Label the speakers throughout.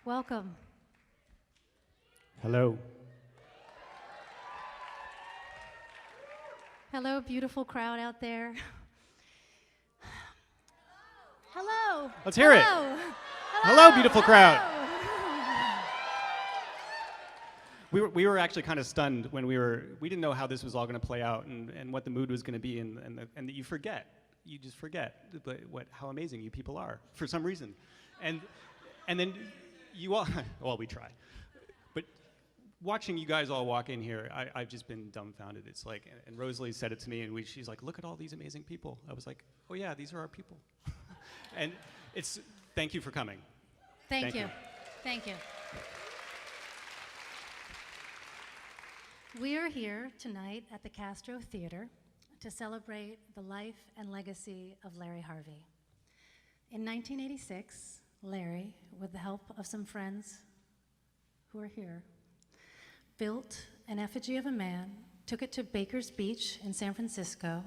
Speaker 1: Welcome.
Speaker 2: Hello.
Speaker 1: Hello, beautiful crowd out there. Hello.
Speaker 2: Let's hear it.
Speaker 1: Hello.
Speaker 2: Hello, beautiful crowd.
Speaker 1: Hello.
Speaker 2: We were actually kind of stunned when we didn't know how this was all going to play out and what the mood was going to be and you just forget how amazing you people are for some reason, and then you all well, we try, but watching you guys all walk in here, I've just been dumbfounded. It's like, and Rosalie said it to me, and she's like, look at all these amazing people. I was like, oh yeah, these are our people. And thank you for coming.
Speaker 1: Thank you. Thank you. We are here tonight at the Castro Theater to celebrate the life and legacy of Larry Harvey. In 1986, Larry, with the help of some friends who are here, built an effigy of a man, took it to Baker's Beach in San Francisco,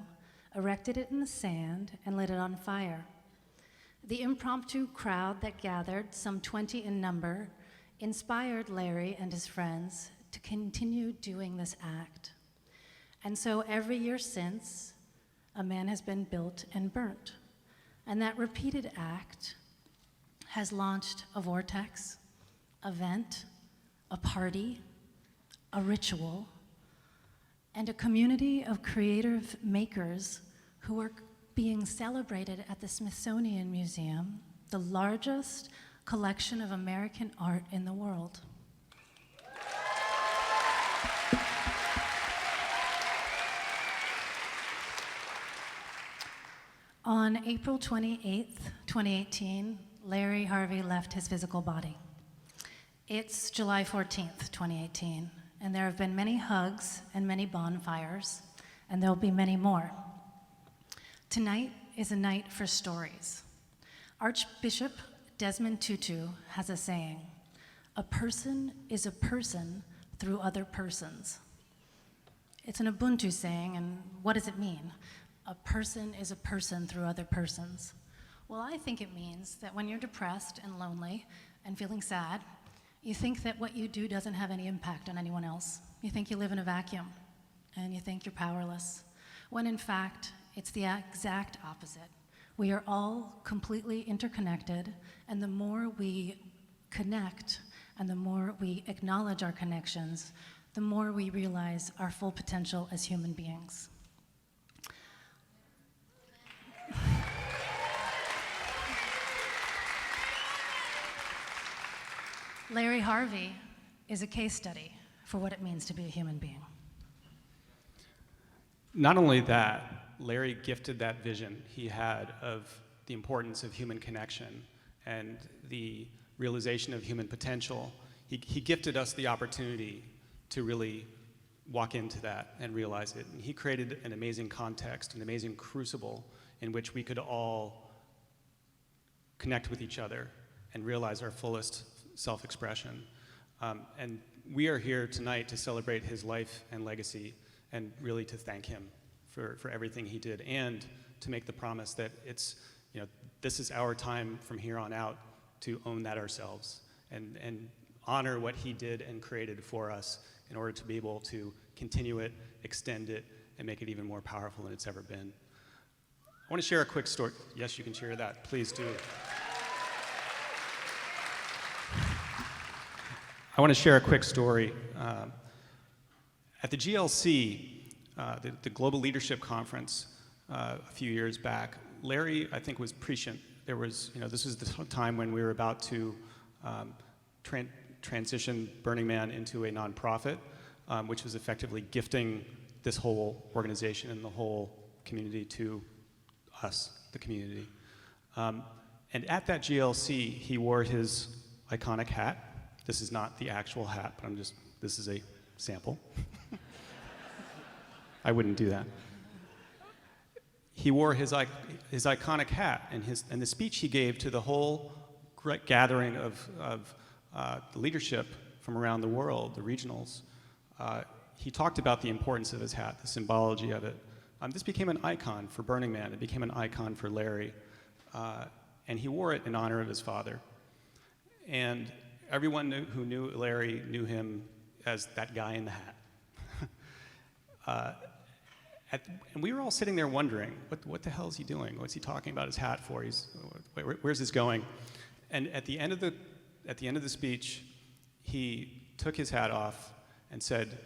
Speaker 1: erected it in the sand, and lit it on fire. The impromptu crowd that gathered, some 20 in number, inspired Larry and his friends to continue doing this act. And so every year since, a man has been built and burnt. And that repeated act has launched a vortex, a vent, a party, a ritual, and a community of creative makers who are being celebrated at the Smithsonian Museum, the largest collection of American art in the world. On April 28th, 2018, Larry Harvey left his physical body. It's July 14th, 2018, and there have been many hugs and many bonfires, and there'll be many more. Tonight is a night for stories. Archbishop Desmond Tutu has a saying, "A person is a person through other persons." It's an Ubuntu saying, and what does it mean? A person is a person through other persons. Well, I think it means that when you're depressed and lonely and feeling sad, you think that what you do doesn't have any impact on anyone else. You think you live in a vacuum, and you think you're powerless, when in fact, it's the exact opposite. We are all completely interconnected, and the more we connect and the more we acknowledge our connections, the more we realize our full potential as human beings. Larry Harvey is a case study for what it means to be a human being.
Speaker 2: Not only that, Larry gifted that vision he had of the importance of human connection and the realization of human potential. He gifted us the opportunity to really walk into that and realize it. And he created an amazing context, an amazing crucible in which we could all connect with each other and realize our fullest self-expression. And we are here tonight to celebrate his life and legacy and really to thank him for everything he did and to make the promise that this is our time from here on out to own that ourselves and honor what he did and created for us in order to be able to continue it, extend it, and make it even more powerful than it's ever been. I want to share a quick story. Yes, you can share that. Please do. I want to share a quick story. At the GLC, the Global Leadership Conference, a few years back, Larry, I think, was prescient. There was, this was the time when we were about to transition Burning Man into a nonprofit, which was effectively gifting this whole organization and the whole community to us, the community. And at that GLC, he wore his iconic hat. This is not the actual hat, but this is a sample. I wouldn't do that. He wore his iconic hat, and the speech he gave to the whole gathering of the leadership from around the world, the regionals. He talked about the importance of his hat, the symbology of it. This became an icon for Burning Man. It became an icon for Larry, and he wore it in honor of his father. And everyone who knew Larry knew him as that guy in the hat. And we were all sitting there wondering, what the hell is he doing? What's he talking about his hat for? Where's this going? And at the end of the speech, he took his hat off and said,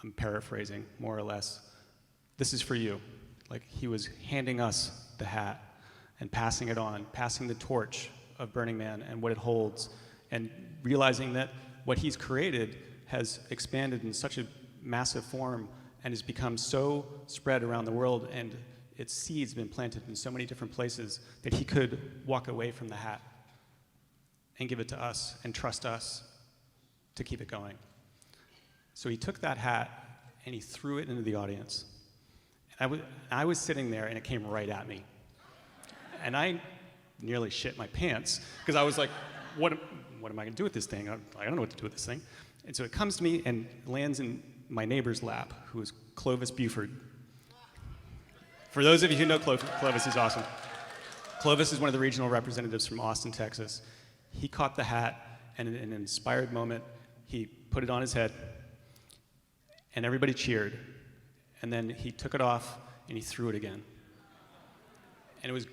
Speaker 2: I'm paraphrasing more or less, "This is for you." Like he was handing us the hat and passing it on, passing the torch of Burning Man and what it holds, and realizing that what he's created has expanded in such a massive form and has become so spread around the world, and its seeds have been planted in so many different places that he could walk away from the hat and give it to us and trust us to keep it going. So he took that hat and he threw it into the audience. And I was sitting there and it came right at me. And I nearly shit my pants because I was like, what am I gonna do with this thing? I don't know what to do with this thing. And so it comes to me and lands in my neighbor's lap, who is Clovis Buford. For those of you who know Clovis is awesome. Clovis is one of the regional representatives from Austin, Texas. He caught the hat, and in an inspired moment, he put it on his head, and everybody cheered. And then he took it off, and he threw it again. And it was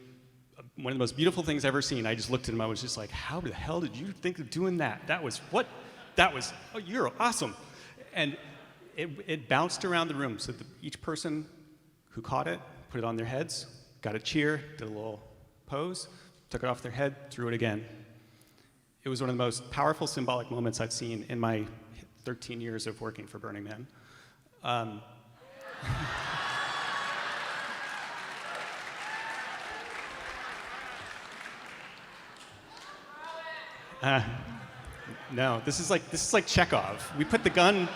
Speaker 2: one of the most beautiful things I've ever seen. I just looked at him, I was just like, how the hell did you think of doing that? Oh, you're awesome. And it bounced around the room, so each person who caught it, put it on their heads, got a cheer, did a little pose, took it off their head, threw it again. It was one of the most powerful symbolic moments I've seen in my 13 years of working for Burning Man. No, this is like Chekhov. We put the gun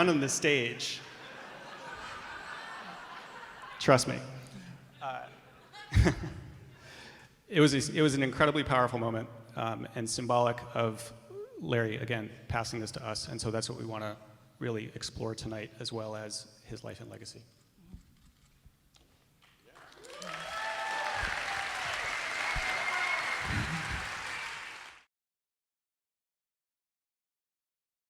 Speaker 2: on the stage. Trust me. It was an incredibly powerful moment and symbolic of Larry, again, passing this to us. And so that's what we want to really explore tonight, as well as his life and legacy.